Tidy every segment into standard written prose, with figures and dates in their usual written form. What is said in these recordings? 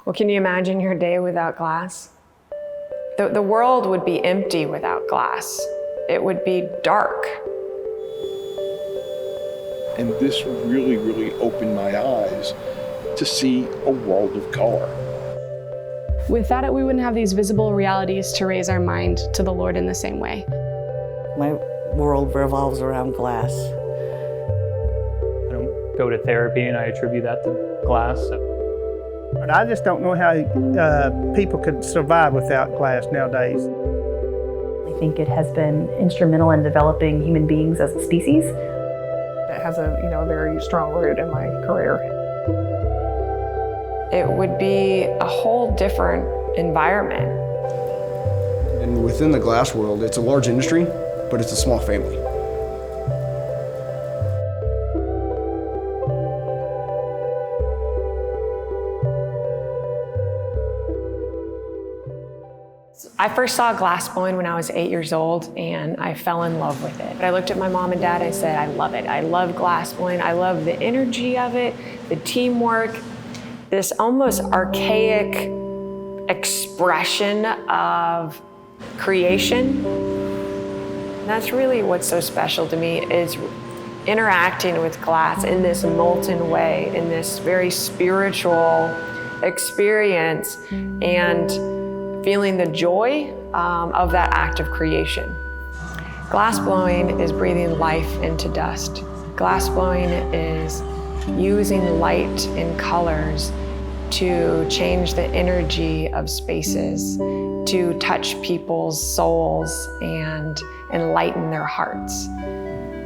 Well, can you imagine your day without glass? The world would be empty without glass. It would be dark. And this really, really opened my eyes to see a world of color. Without it, we wouldn't have these visible realities to raise our mind to the Lord in the same way. My world revolves around glass. I don't go to therapy, and I attribute that to glass. But I just don't know how people could survive without glass nowadays. I think it has been instrumental in developing human beings as a species. It has a very strong root in my career. It would be a whole different environment. And within the glass world, it's a large industry, but it's a small family. I first saw glass blowing when I was 8 years old, and I fell in love with it. I looked at my mom and dad, and I said, I love it. I love glass blowing. I love the energy of it, the teamwork, this almost archaic expression of creation. That's really what's so special to me, is interacting with glass in this molten way, in this very spiritual experience, and feeling the joy of that act of creation. Glass blowing is breathing life into dust. Glass blowing is using light and colors to change the energy of spaces, to touch people's souls and enlighten their hearts.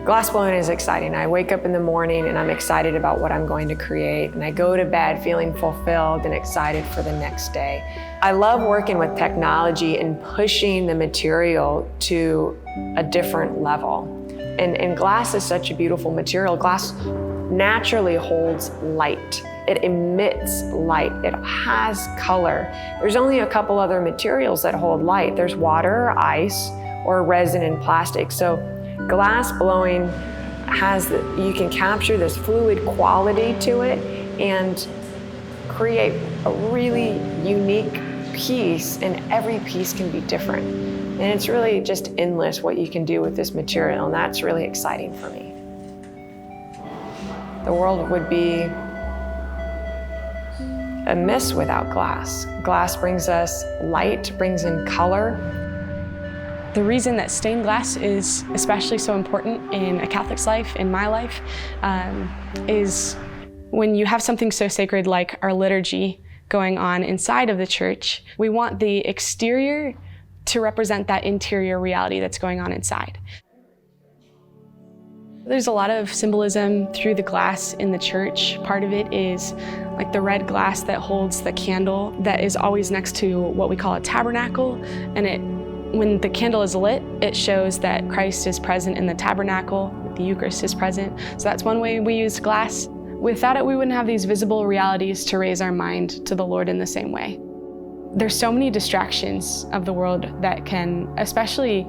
Glass blowing is exciting. I wake up in the morning and I'm excited about what I'm going to create, and I go to bed feeling fulfilled and excited for the next day. I love working with technology and pushing the material to a different level. And glass is such a beautiful material. Glass naturally holds light. It emits light. It has color. There's only a couple other materials that hold light. There's water or ice or resin and plastic. So glass blowing you can capture this fluid quality to it and create a really unique piece, and every piece can be different. And it's really just endless what you can do with this material, and that's really exciting for me. The world would be amiss without glass. Glass brings us light, brings in color. The reason that stained glass is especially so important in a Catholic's life, in my life, is when you have something so sacred like our liturgy going on inside of the church, we want the exterior to represent that interior reality that's going on inside. There's a lot of symbolism through the glass in the church. Part of it is like the red glass that holds the candle that is always next to what we call a tabernacle, and when the candle is lit, it shows that Christ is present in the tabernacle, the Eucharist is present. So that's one way we use glass. Without it, we wouldn't have these visible realities to raise our mind to the Lord in the same way. There's so many distractions of the world that can especially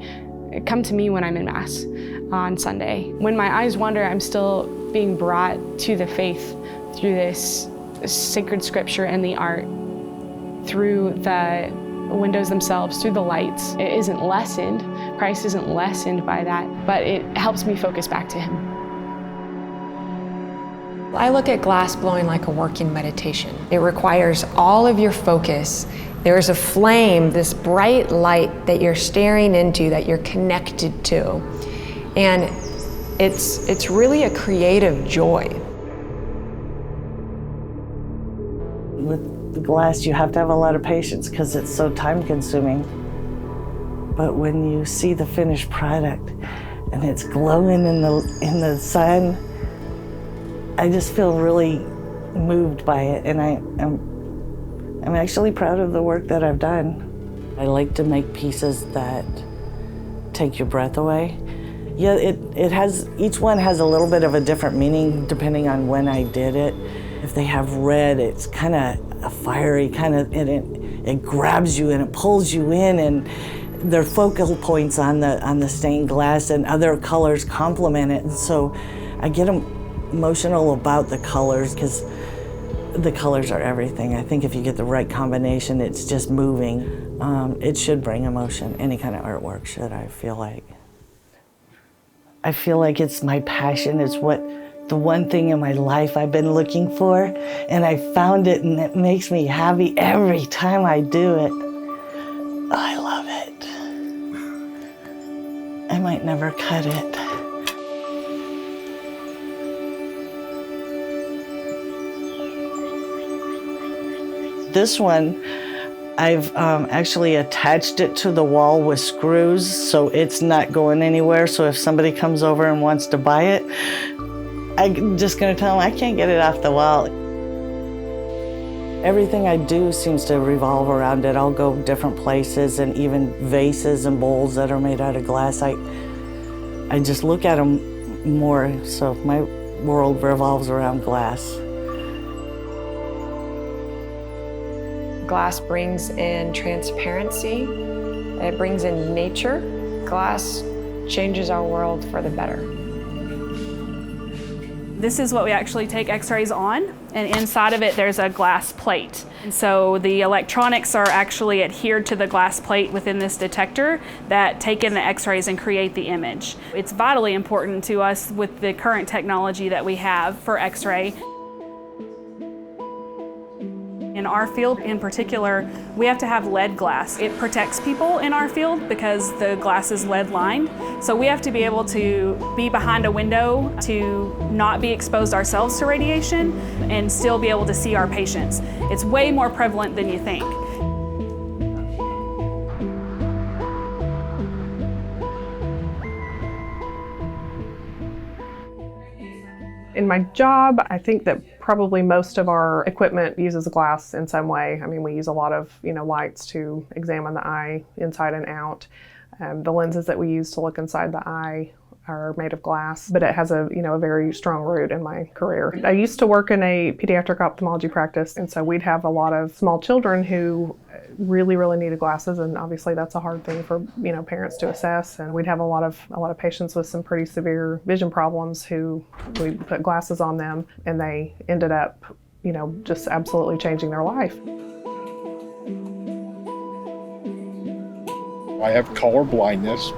come to me when I'm in Mass on Sunday. When my eyes wander, I'm still being brought to the faith through this sacred scripture and the art, through the windows themselves, through the lights. It isn't lessened. Christ isn't lessened by that, but it helps me focus back to Him. I look at glass blowing like a working meditation. It requires all of your focus. There's a flame, this bright light that you're staring into, that you're connected to. And it's really a creative joy. With the glass, you have to have a lot of patience because it's so time-consuming. But when you see the finished product and it's glowing in the sun, I just feel really moved by it, and I'm actually proud of the work that I've done. I like to make pieces that take your breath away. Yeah, each one has a little bit of a different meaning depending on when I did it. If they have red, it's kind of a fiery kind of, and it grabs you and it pulls you in, and they're focal points on the stained glass, and other colors complement it. And so I get emotional about the colors because The colors are everything. I think if you get the right combination, it's just moving. It should bring emotion. Any kind of artwork should, I feel like. I feel like it's my passion. It's the one thing in my life I've been looking for, and I found it, and it makes me happy every time I do it. I love it. I might never cut it. This one, I've actually attached it to the wall with screws, so it's not going anywhere. So if somebody comes over and wants to buy it, I'm just gonna tell them I can't get it off the wall. Everything I do seems to revolve around it. I'll go different places, and even vases and bowls that are made out of glass. I just look at them more, so my world revolves around glass. Glass brings in transparency, it brings in nature. Glass changes our world for the better. This is what we actually take x-rays on, and inside of it there's a glass plate. And so the electronics are actually adhered to the glass plate within this detector that take in the x-rays and create the image. It's vitally important to us with the current technology that we have for x-ray. In our field in particular, we have to have lead glass. It protects people in our field because the glass is lead lined. So we have to be able to be behind a window to not be exposed ourselves to radiation and still be able to see our patients. It's way more prevalent than you think. In my job, I think that probably most of our equipment uses glass in some way. I mean, we use a lot of, lights to examine the eye inside and out. The lenses that we use to look inside the eye are made of glass, but it has a very strong root in my career. I used to work in a pediatric ophthalmology practice, and so we'd have a lot of small children who really needed glasses, and obviously that's a hard thing for parents to assess. And we'd have a lot of patients with some pretty severe vision problems who we put glasses on them, and they ended up just absolutely changing their life. I have color blindness,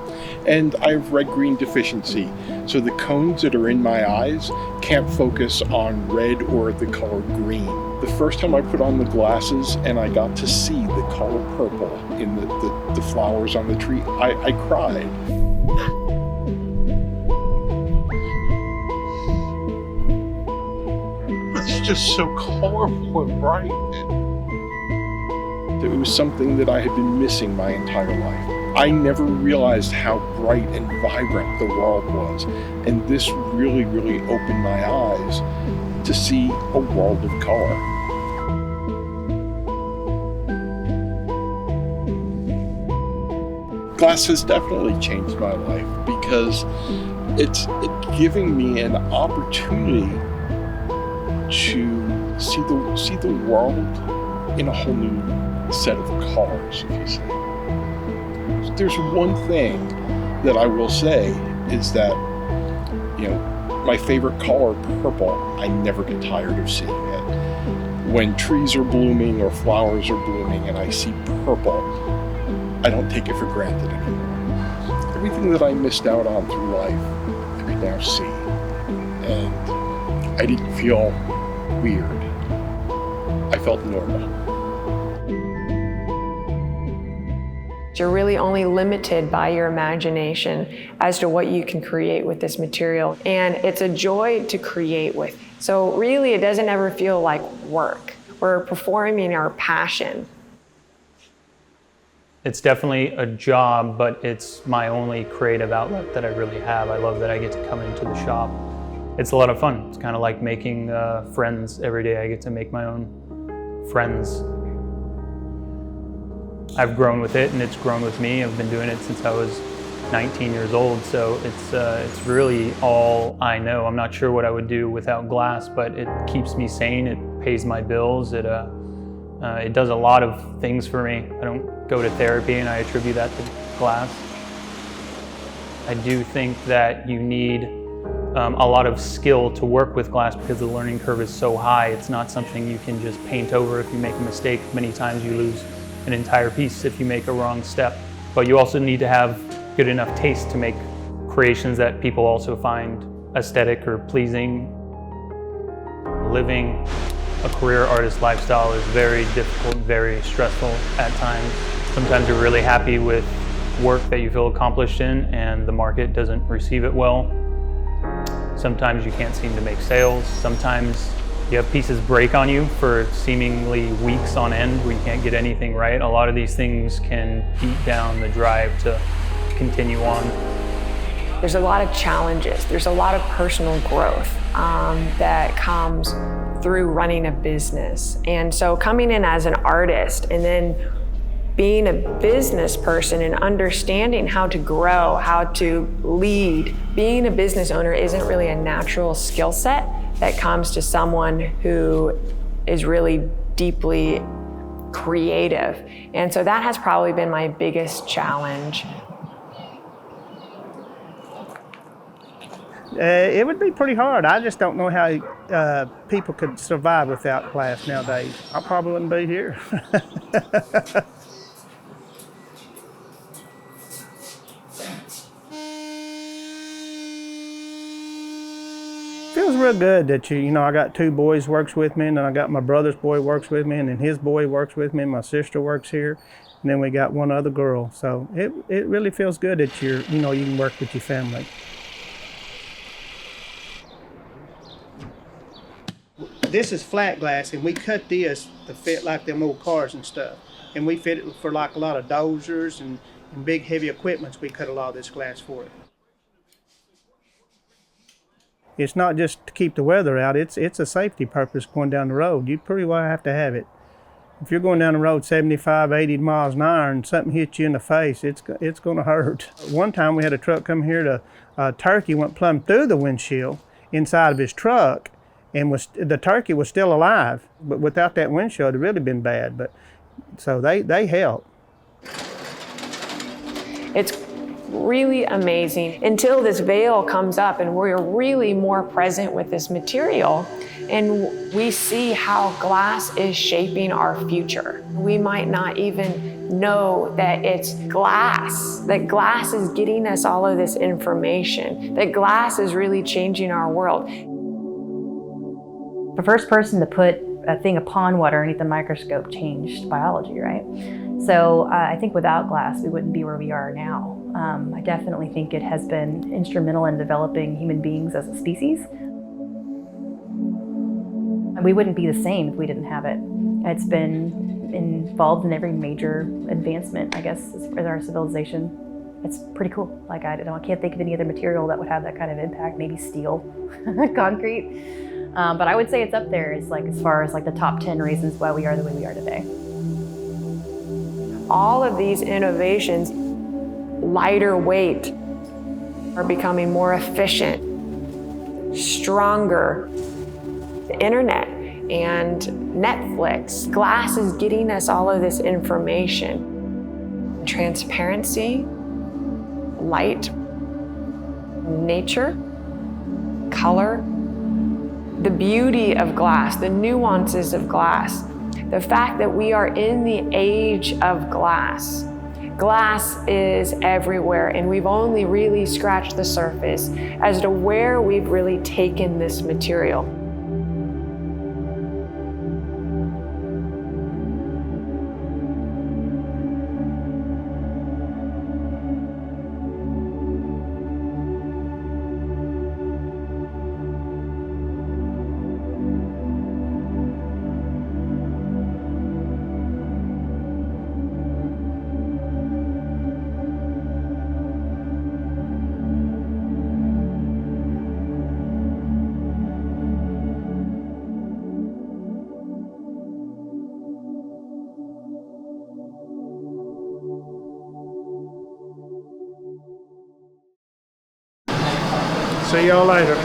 and I have red-green deficiency. So the cones that are in my eyes can't focus on red or the color green. The first time I put on the glasses and I got to see the color purple in the flowers on the tree, I cried. It's just so colorful and bright. It was something that I had been missing my entire life. I never realized how bright and vibrant the world was, and this really opened my eyes to see a world of color. Glass has definitely changed my life because it's giving me an opportunity to see the world in a whole new set of colors, if you say. There's one thing that I will say is that, my favorite color, purple, I never get tired of seeing it. When trees are blooming or flowers are blooming and I see purple, I don't take it for granted anymore. Everything that I missed out on through life, I can now see. And I didn't feel weird. I felt normal. You're really only limited by your imagination as to what you can create with this material. And it's a joy to create with. So really, it doesn't ever feel like work. We're performing our passion. It's definitely a job, but it's my only creative outlet that I really have. I love that I get to come into the shop. It's a lot of fun. It's kind of like making friends every day. I get to make my own friends. I've grown with it, and it's grown with me. I've been doing it since I was 19 years old, so it's really all I know. I'm not sure what I would do without glass, but it keeps me sane. It pays my bills. It does a lot of things for me. I don't go to therapy, and I attribute that to glass. I do think that you need a lot of skill to work with glass because the learning curve is so high. It's not something you can just paint over if you make a mistake. Many times you lose an entire piece if you make a wrong step. But you also need to have good enough taste to make creations that people also find aesthetic or pleasing. Living a career artist lifestyle is very difficult, very stressful at times. Sometimes you're really happy with work that you feel accomplished in and the market doesn't receive it well. Sometimes you can't seem to make sales. Sometimes you have pieces break on you for seemingly weeks on end where you can't get anything right. A lot of these things can beat down the drive to continue on. There's a lot of challenges. There's a lot of personal growth that comes through running a business. And so coming in as an artist and then being a business person and understanding how to grow, how to lead, being a business owner isn't really a natural skill set that comes to someone who is really deeply creative. And so that has probably been my biggest challenge. It would be pretty hard. I just don't know how people could survive without glass nowadays. I probably wouldn't be here. Feels real good that I got 2 boys works with me, and then I got my brother's boy works with me, and then his boy works with me, and my sister works here, and then we got 1 other girl. So it really feels good that you can work with your family. This is flat glass, and we cut this to fit like them old cars and stuff. And we fit it for like a lot of dozers and big heavy equipments. We cut a lot of this glass for it. It's not just to keep the weather out, it's a safety purpose going down the road. You pretty well have to have it. If you're going down the road 75, 80 miles an hour and something hits you in the face, it's going to hurt. One time we had a truck come here, a turkey went plumb through the windshield inside of his truck, and the turkey was still alive. But without that windshield, it'd really been bad. But so they help. It's really amazing until this veil comes up and we're really more present with this material and we see how glass is shaping our future. We might not even know that it's glass, that glass is getting us all of this information, that glass is really changing our world. The first person to put a thing upon water underneath the microscope changed biology, right? So I think without glass, we wouldn't be where we are now. I definitely think it has been instrumental in developing human beings as a species. We wouldn't be the same if we didn't have it. It's been involved in every major advancement, I guess, as our civilization. It's pretty cool. Like, I can't think of any other material that would have that kind of impact. Maybe steel, concrete. But I would say it's up there. It's like as far as like the top 10 reasons why we are the way we are today. All of these innovations, lighter weight, are becoming more efficient, stronger. The internet and Netflix, glass is getting us all of this information. Transparency, light, nature, color, the beauty of glass, the nuances of glass, the fact that we are in the age of glass. Glass is everywhere, and we've only really scratched the surface as to where we've really taken this material. See y'all later.